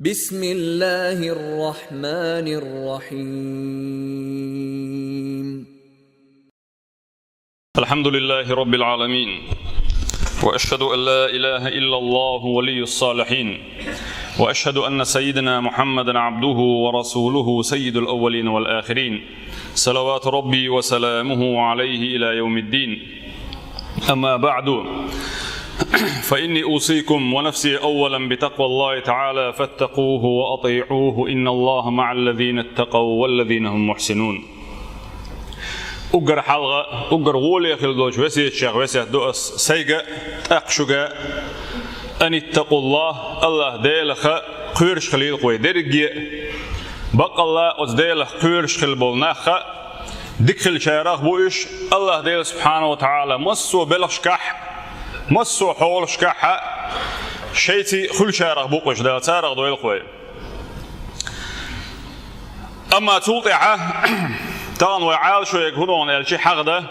بسم الله الرحمن الرحيم. الحمد لله رب العالمين، وأشهد أن لا إله إلا الله ولي الصالحين، وأشهد أن سيدنا محمدا عبده ورسوله سيد الأولين والآخرين، صلوات ربي وسلامه عليه إلى يوم الدين. أما بعد، فإني أوصيكم ونفسي أولا بتقوى الله تعالى فاتقوه وأطيعوه، إن الله مع الذين اتقوا والذين هم محسنون. أجر حلقة أجر غولي خلدوش وسيد شيخ وسيد دوس سيجا أقشجا أن اتقوا الله ديلخ قيرش خليل قوي درجي بق الله أزديلخ قيرش خل بولناخ دخل شيراخ بويش الله ديل سبحانه وتعالى مصو بلخش كح مصو حولش كح شيتي خل شيراخ بوقش ديل تارخ دويل قوي. أما توطيعه طبعا وعال شو يكونون الشيء حقده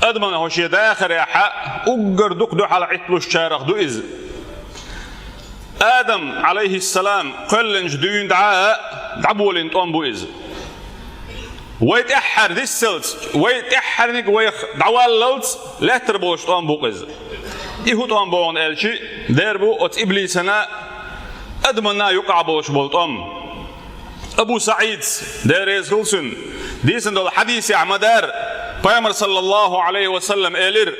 أدمن هو شيء داخل يا حق أجر دق على عطلوش شارخ دو إز آدم عليه السلام قلنج دين دعبولين طن بو إز ويتأحر دي السلت ويتأحر نك ويخ دعوال للت لا تربوش طن بو إز إيه طن بون الشيء دربو أت إبليسنا أدمنا يقع بوش بولطم. أبو سعيد داريز هلسن ديسن دول حديث عمدار بيامر صلى الله عليه وسلم إلير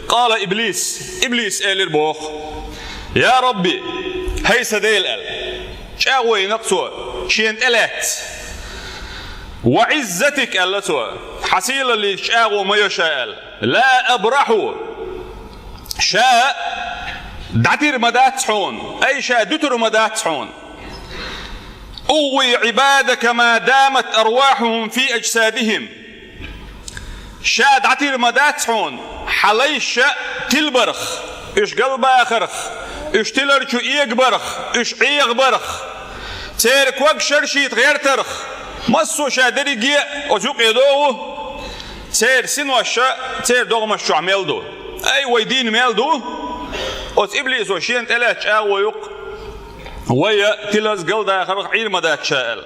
قال إبليس إلير بوخ يا ربي هاي سديل شاوي نقصو شين إلات وعزتك ألتو حسيل اللي شاو ما يشاء لا أبرحو شاء دعتير مدات حون أي شاء دتر مدات حون أوي عبادك ما دامت أرواحهم في أجسادهم شاد عتير مداتحون حليش تلبرخ إيش قلب آخرخ إيش تلرشو إيق برخ إيش عيق برخ تيرك وق شرشيت غير ترخ مصو شادري جيع وزوق يدوه تير سنوشا تير دوغم الشو عميلدو أي ويدين ميلدو وت إبليس وشين تلاش ويق ويا تلاز قلد آخر عير مدات شائل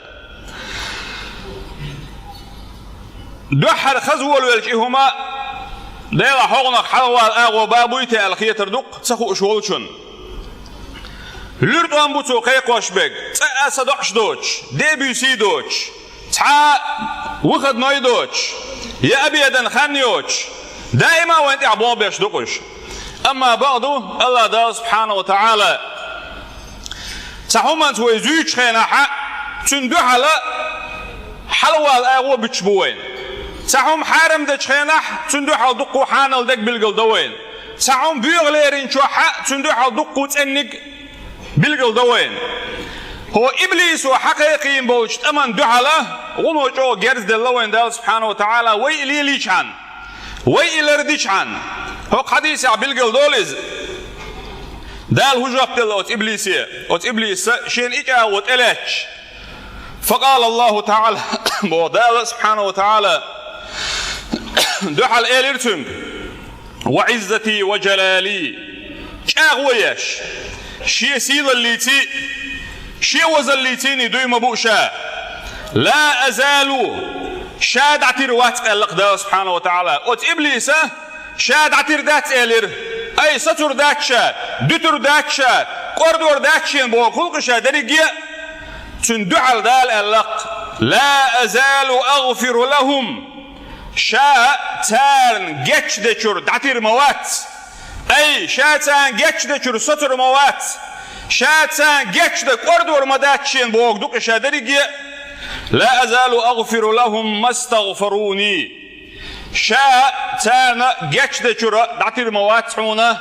دحر خزول والجهما ديلا حقنق حلوى الآغو بابويتي الخية تردق تسخو أشولشن لرد أنبوتو قيق واشبق تأسى دعش دوش ديبيوسي دوش تحا وخد ناي دوش يا أبيدن خانيوش دائما وانت عبوان بيش دقش. أما بعضو الله دا سبحانه وتعالى سحومن توي زوج خينا حق تندو حلا حلوى الآغو بتشبوين سحوم حارم دج خينا تندو حل دقو حانل دق بالقل دوين سحوم بيغليرين شو حق تندو حل دقو تأنق بالقل دوين. هو إبليس وحقيقين بوجت أمن دو حلا غنو جو جرز دلوين دال سبحانه وتعالى وي إلي ليش عن وي إلي رديش عن هو حديث بالقل دولز دال هجرة دلوت إبليسية إبليس شين إجا وتألاتش فقال الله تعالى ودال سبحانه وتعالى دحل إيليرتم وعزتي وجلالي شاغويش شي سيل الليتي شي وزليتيني دويما بوشا لا أزال شاد عتير واتق اللقداء سبحانه وتعالى إبليس شاد عتير دات إيلير أي ستر داتشا دتر داتشا قردور داتشين بوكل قشا دريجيا تندعل دال اللق لا أزال أغفر لهم شاء تان جتش دشر دعتير موات أي شاء تان جتش دشر ستر موات شاء تان جتش قردور مداتشين بوكل قشا دريجيا لا أزال أغفر لهم ما استغفروني شاء تان جتش دشر دعتير موات حونا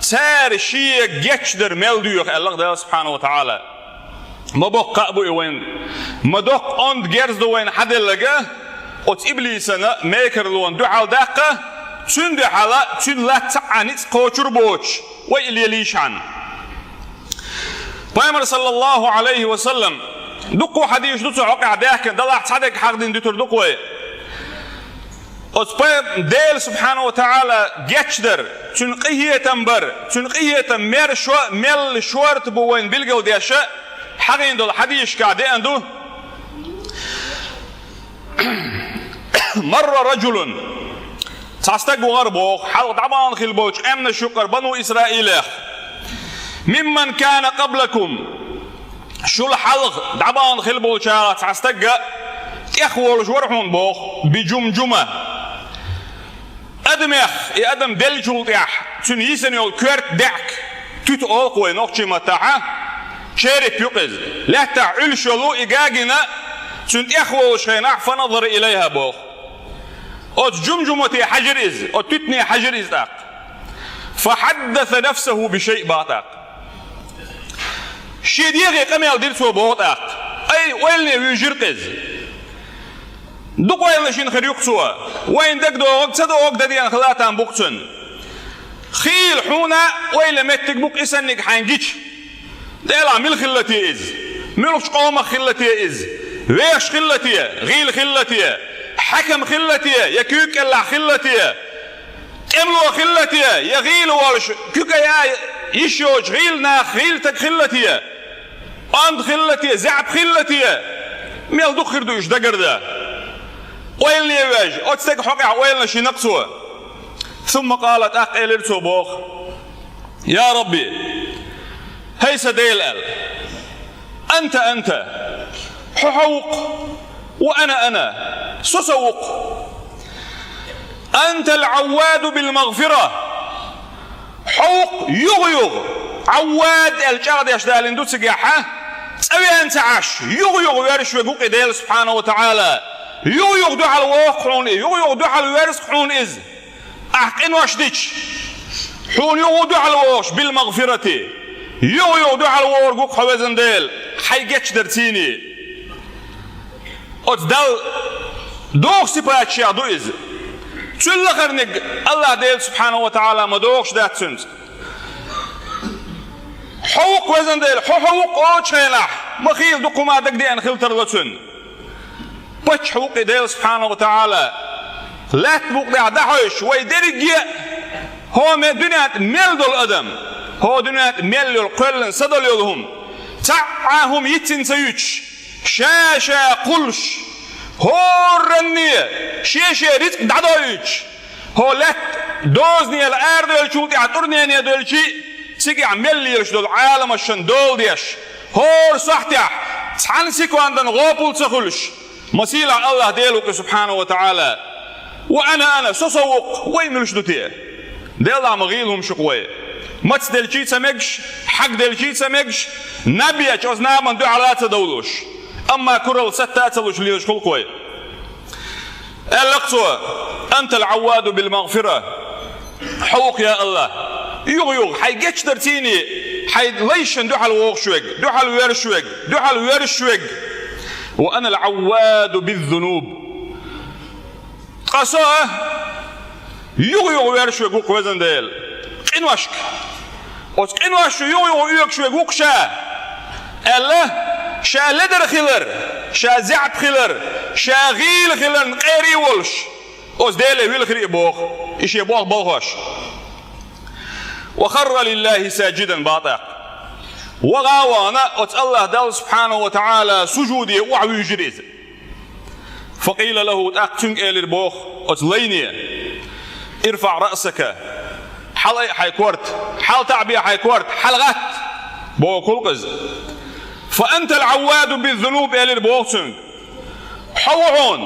تار شيء جتش در ملديوخ الله سبحانه وتعالى ما بق أبو وين ما دق عند جرز دوين حد لقى أت إبليسنا ماكر لون دعاء دقة تند حلا تند لا تعنيت قوتر بوش ويلي ليشان. بيامر صلى الله عليه وسلم دقوا حديث دوت عقع داك دلع صدق حق دين دوتر دقوي أصبح ديل سبحانه وتعالى جتشدر تنقيه تنبر تنقيه تمر شو مل شورت بوين بيلجو ديشة حقين دول حديش قاعدين عنده مر رجل تستقوا غربوخ حلق طبعا خلبوش أمن الشكر بنو إسرائيل ممن كان قبلكم شو الحلق طبعا خلبوش تستقى إخوة جورحون بوخ بجمجمة أدم يا أدم دلجول يح تنيسن يول كرت دعك تتقول قوي نقشي متاعه شارك يقز لا تعل شلو إجاجنا تنت إخوة شيناح فنظر إليها بوخ أت جمجمة حجر إز أت تتني حجر إز داق فحدث نفسه بشيء باطاق شي ديغي قميل ديرسو بوطاق أي ويلني ويجرقز دوك وين شين خريق سوا وين دك دوك صدوق دديان خلاتان بوكسن خيل حونا وين متك بوك اسنك حنجيش ديلا مل خلتي از ملوش قومه خلتي از ويش خلتي غيل خلتي حكم خلتي يكيك الا خلتي املو خلتي يغيل والش كيكا يا يشوج غيلنا خيلتك خلتي اند خلتي زعب خلتي ميل دوك خردو ايش دقرده وين يواج أتستك حقع وين شي نقصه ثم قالت أقل بوخ يا ربي هي سديل أنت حوق وأنا سسوق أنت العواد بالمغفرة حوق يغيغ عواد الجرد يشتغل اندوس جاحة أبي أنت عاش يغيغ ويرش ويقوق ديل سبحانه وتعالى يو دو على الواقعون يو دو على الوارث حون إز أحقن واشديش حون يو دو على الواش بالمغفرة يو دو على الواقع خوازن ديل حيجتش درتيني أتدل دوغ سبات شيء دو إز تل خرنق الله ديل سبحانه وتعالى ما دوغش دات سنت حوق وزن ديل حوق أو شيناح مخيل دو قما دك دي أنخيل ترلتن بچ حقوق ديل سبحانه وتعالى لا تبوق دي عدحوش ويدرق هو دنيا ميل دول أدم هو دنيا ميل القلن صدل يلهم تعاهم يتن سيوش شاشا قلش هو الرنية شاشا رزق دعدوش هو لا دوزني الأرض يلشوتي عطرني أن يدولشي سيكي عمل يلش دول عالم الشندول ديش هو صحتيح تحنسيكو عندن غوبول تخلش مسيلة الله ديلوك سبحانه وتعالى وأنا سسوق وين ملشدوتيه ديلا مغيلهم شقوي ما تدلشي سمجش حق دلشي سمجش نبيش أزنا من دو علات دولوش أما كرل ستاتلوش ليش خلقوي اللقصة أنت العواد بالمغفرة حوق يا الله يغ حيجتش درتيني حي ليشن دو على ووغشوك دو على ويرشوك دو على ويرشوك وأنا العواد بالذنوب قصاه يغ ويرشوك وق وزن ديل إنواشك إنواش يغ يكشوك وق شا الله شا لدر خلر شا زعب خلر شا غيل خلر قيري ولش أوز ديل ويل خري بوخ إيش يبوخ بوخش وخر لله ساجدا باطع وغاوانا أت الله دال سبحانه وتعالى سجودي وعوي جريز فقيل له تأكتنك إلى البوخ أت ليني ارفع رأسك حل حيكورت حل تعبية حيكورت حلغت بوكل قز فأنت العواد بالذنوب إلى البوخ حوعون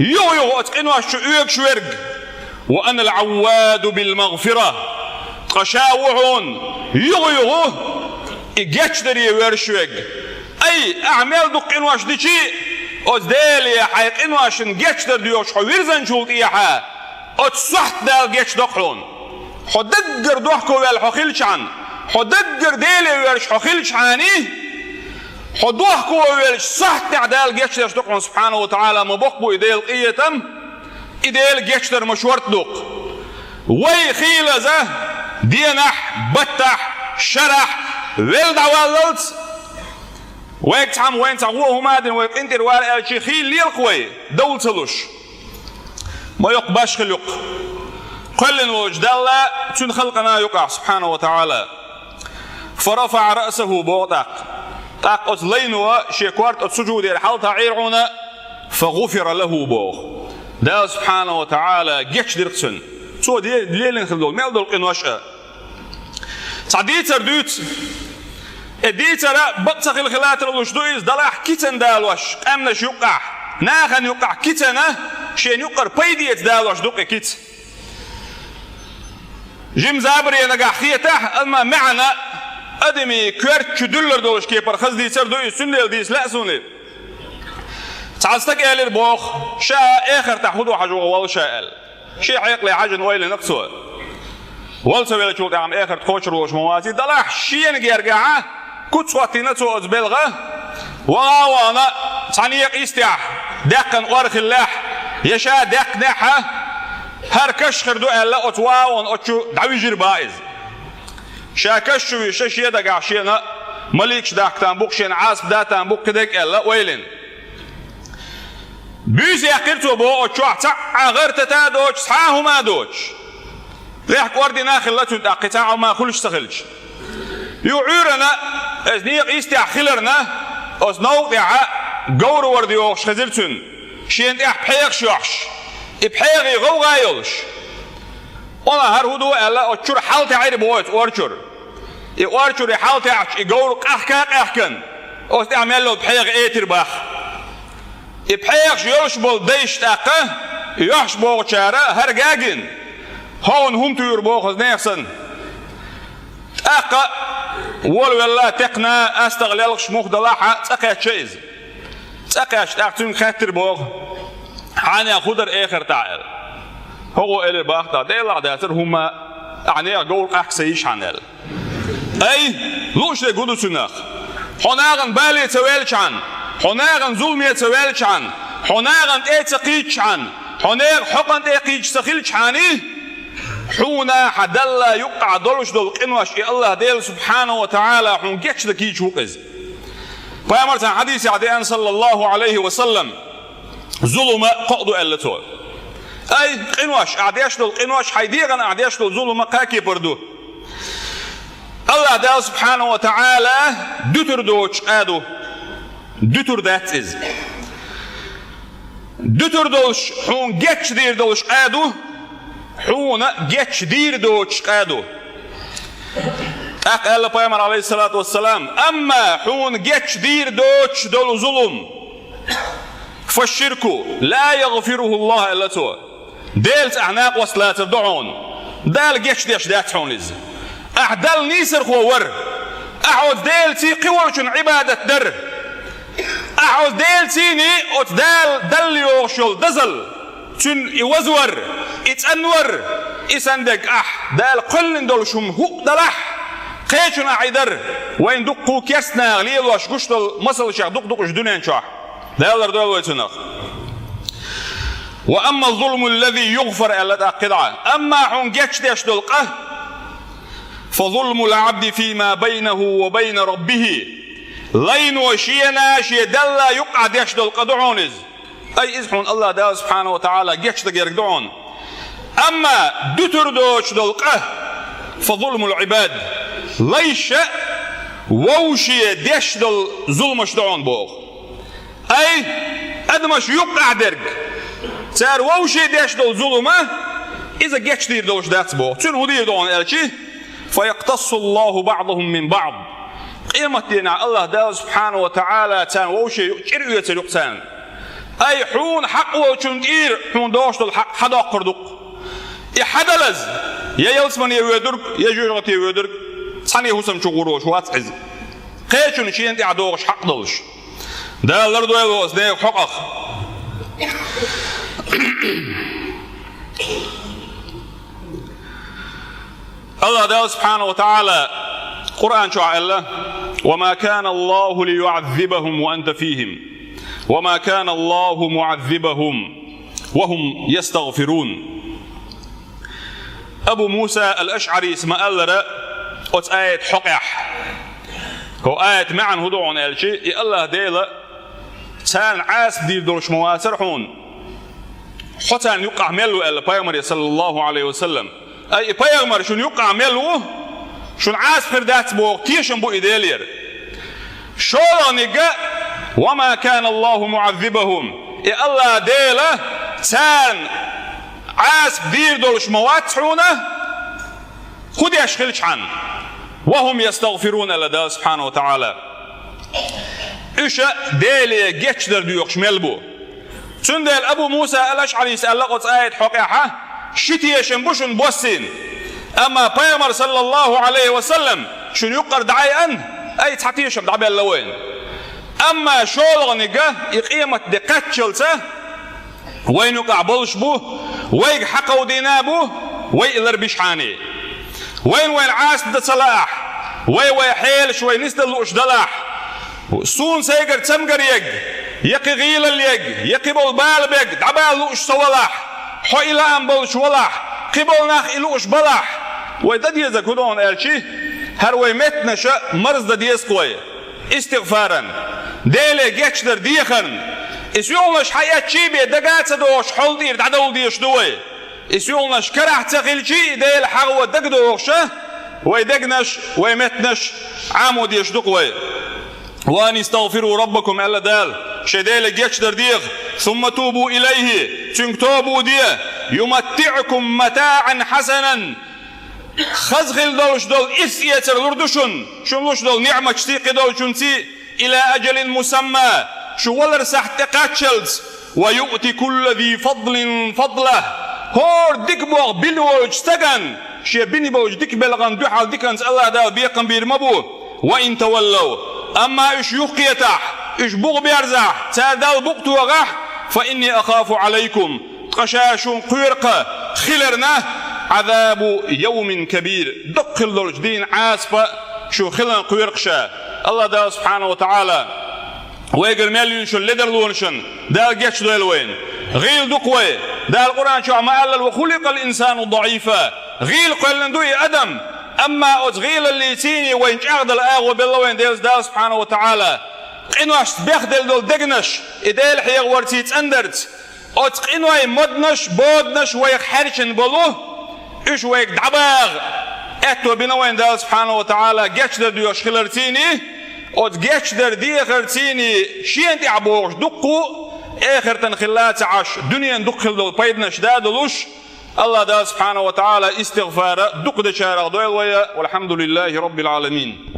يو أتقنوا الشعوك شورق وأنا العواد بالمغفرة قشاوعون يو إجتش دري ورشوق أي أعمال دق إنواش دشي أزدالي حيق إنواش إجتش درديوش حويرزن شولت إيحا أتصحت دال جتش دقلون حدقر دوحكو والحخيلش عن حدقر ديلي ورش حخيلش عني حدوحكو والش صحت دال جتش دقلون سبحانه وتعالى مبقبو إديل قيتم إديل جتش در مشورت دق وي خيلة زه دينح بتح شرح ولد عواللت ويك تعم وين تعوه مادن ويك انتر وارق الشيخين ليلقوي دول تلوش ما يقباش خل يق كل وجد الله تن خلقنا يقع سبحانه وتعالى فرفع رأسه بوطاق طاق أتلينوا شيكوارت أتسجود الحال تعيرعنا فغفر له بوغ دا سبحانه وتعالى جيش درقسن سو دي ليلن خلدول ما يلدول قنواشا تعديتر دوت اديتر بطخ الخلاتر الوشدويز دلاح كيتن دالوش امنش يقع ناخن يقع كيتنا شين يقر بيديت دالوش دوقي كيت جيم زابري نقع خيته اما معنا ادمي كويرت شدولر دولش كيبر خز ديتر دويز سنل ديس لا سنل تعالستك اهل البوخ شاء اخر تحفظوا حاجه والله شاء شيء عيقلي حاجه ويل نقصه والسوي له شو تعم اخر تخوش روش مواسي دلاح شيء يرجع كنت صوتينته ازبلغه وانا صنيق يستع دقن قرخ الله يشا دق نحه هركش خردو الا اتواون اتشو دعويجر بايز شاكشو شي دقع شينا مليكش داكتان بوكشين عاصب داتان بوك كدك الا ويلن بيز يقرتو بو اتشوح غير تتادوش صحاهما دوش ريح كوردي ناخل لتو قطاع ما خلش تخلش يعورنا ازنيق يستع خلرنا از نوقع قور ورديوش خزلتن شين اح بحيق شوحش بحيق يغو غايلش وانا هرهدو الا اتشور حالتي عير بوات وارشور وارشور حالتي يقور قحكن از اعمل له بحيق ايتر باخ بحيق شيوش بول ديش تاقه يوحش بو شارة هرقاقن هون هم تيربو خذ نيخسن أقا ولو الله تقنا أستغلالش مخدلاحة تقاش شيز تقاش تقتون خاتر بوغ حاني خدر آخر تعال هو إلي باختا ديل عداتر هما يعني أقول أحسيش عنال أي لوش دي قدو سنخ حناغن بالي توالش عن حناغن ظلمي توالش عن حناغن تقيتش عن حناغ حقن تقيتش سخيلش عني حونا حدلا يقع دولش دول قنوش الله ديل سبحانه وتعالى حون جيتش دكي شوقز فأمرت حديث عديان صلى الله عليه وسلم ظلم قعدوا ألتول أي قنوش أعديش دول قنوش حيديغن أعديش دول ظلم قاكي بردو الله ديل سبحانه وتعالى دوتر دوش آدو دوتر ذات إز دوتر دولش حون جيتش دير دولش آدو حونا جيتش دير دوش قادو قال پیامبر عليه الصلاة والسلام أما حون جيتش دير دوش دول ظلم فالشرك لا يغفره الله إلا تو ديلت أعناق وصلات الدعون دال جيتش ديش دات حونز أحدال نيسر خوور أعود ديلتي قوة عبادة در أعود ديلتيني أتدال دل يوشل دزل تن يوزور اتنور اسندق دال قلن دول شم هو دلح قيشنا عيدر وين دقو كيسنا غليل واش قشتل مصل شيخ دق جدونين شاح دالر دول ويتنخ واما الظلم الذي يغفر الا قطعه اما حون جيتش ديش دلقه فظلم العبد فيما بينه وبين ربه لين وشينا شي دلا يقع ديش دلقه دعونز اي ازحون الله دا سبحانه وتعالى جيتش دقيرك دعون اما دوتر دوش دلقه فظلم العباد ليش ووشي ديش دل ظلمش دعون بوغ اي ادمش يقع درق سار ووشي ديش دل ظلمه اذا جيتش دير دوش داتس بوغ تون ودير دعون الشي فيقتص الله بعضهم من بعض قيمة دينا الله دا سبحانه وتعالى تان ووشي كريو يتلقتان اي حون حق وشندير حون دوش دل حق حدا قردق يحدلز يا يلسمن يودرك يا جورت يودرك صني حسم شغوروش واتعز قيشن شي انت عدوش حق دلش دا لردو يلوس ده حقق الله دا سبحانه وتعالى قرآن شو الله وما كان الله ليعذبهم وأنت فيهم وما كان الله معذبهم وهم يستغفرون أبو موسى الأشعري اسمه ألرا أت آية حقح هو آية معن هدوعون الشيء الله ديلا تان عاس دير دورش مواسر حون حتى يقع ملو البيغمبر صلى الله عليه وسلم أي بيغمبر شون يقع ملو شون عاس فردات بو تيشن بو إدالير شو نجا وما كان الله معذبهم إي الله ديله تان عاس بدير دولش مواتحونه خد يشغلش عن وهم يستغفرون لله سبحانه وتعالى إيش ديلي جيتشدر ديوكش ملبو سندل أبو موسى الأشعري سأل لقد آية حقيقة شتي يشنبوشن بوسين أما بيامر صلى الله عليه وسلم شن يقر دعاي أن أي تحتيشم دعبي اللوين أما شولغ نجا إقيمة دقاتشلسة وين يقع بلش بو ويق حقو دينابو ويقلر بيشحاني وين عاس دا صلاح وي حيل شوي نسدل أشدلاح سون سيقر تمقر يقي غيل اليق يقي بالبال بيق دعبال لوش سولاح حو إلى أن بلش ولاح قبل ناخ إلوش بلاح ويدا ديزا كدون ألشي هروي متنشا مرز دا ديز قوي استغفارا ديلي جيتشدر ديخن اسيولنش حيات شي بي دقات دوش حول دير دعدول ديش دوي اسيولنش كرح تغيل شي ديل حغوة دقدوشا ويدقنش ويمتنش عامو ديش دقوي وان استغفروا ربكم ألا دال شديل جيتشدر ديغ ثم توبوا إليه تنكتوبوا ديه يمتعكم متاعا حسنا خزغل دولش دول إسيتر لردشن شنلوش دول نعمة شتيقي دول شنسي إلى أجل مسمى شو ولر سحت قاتشلز ويؤتي كل ذي فضل فضله هور ديك بوغ بلوج استغن شي بني بوج ديك بلغن دوحال ديكنس الله دال بيقن بير مبو وإن تولوا أما إيش يقيتح إيش بوغ بيرزح تادال بوغ وغح فإني أخاف عليكم قشاش قيرقة خلرنا عذاب يوم كبير دقل دولج دين عاسفة شو خلن قيرقشا الله دال سبحانه وتعالى ويقر مليون شو لدر لونشن دال جيش دويلوين غيل دقوي دال القرآن شو عما قال وخلق الإنسان ضعيفا غيل قلن دوي أدم أما أتغيل اللي تيني وين أخذ الآغوة باللوين دال سبحانه وتعالى إنواش بيخدل دول دقنش إدال حيغ ورتيت أندرت إنواي مدنش بودنش ويخ حرشن بلوه إيش ويك دعباغ أتو بنوين دال سبحانه وتعالى جيش در ديوش خلرتيني جيش در دي خلرتيني شين تعبوش دقو آخر تنخلات عش دنيا دقل دول بيدنش دادلوش الله دال سبحانه وتعالى استغفار دق دشارة دويل ويا والحمد لله رب العالمين.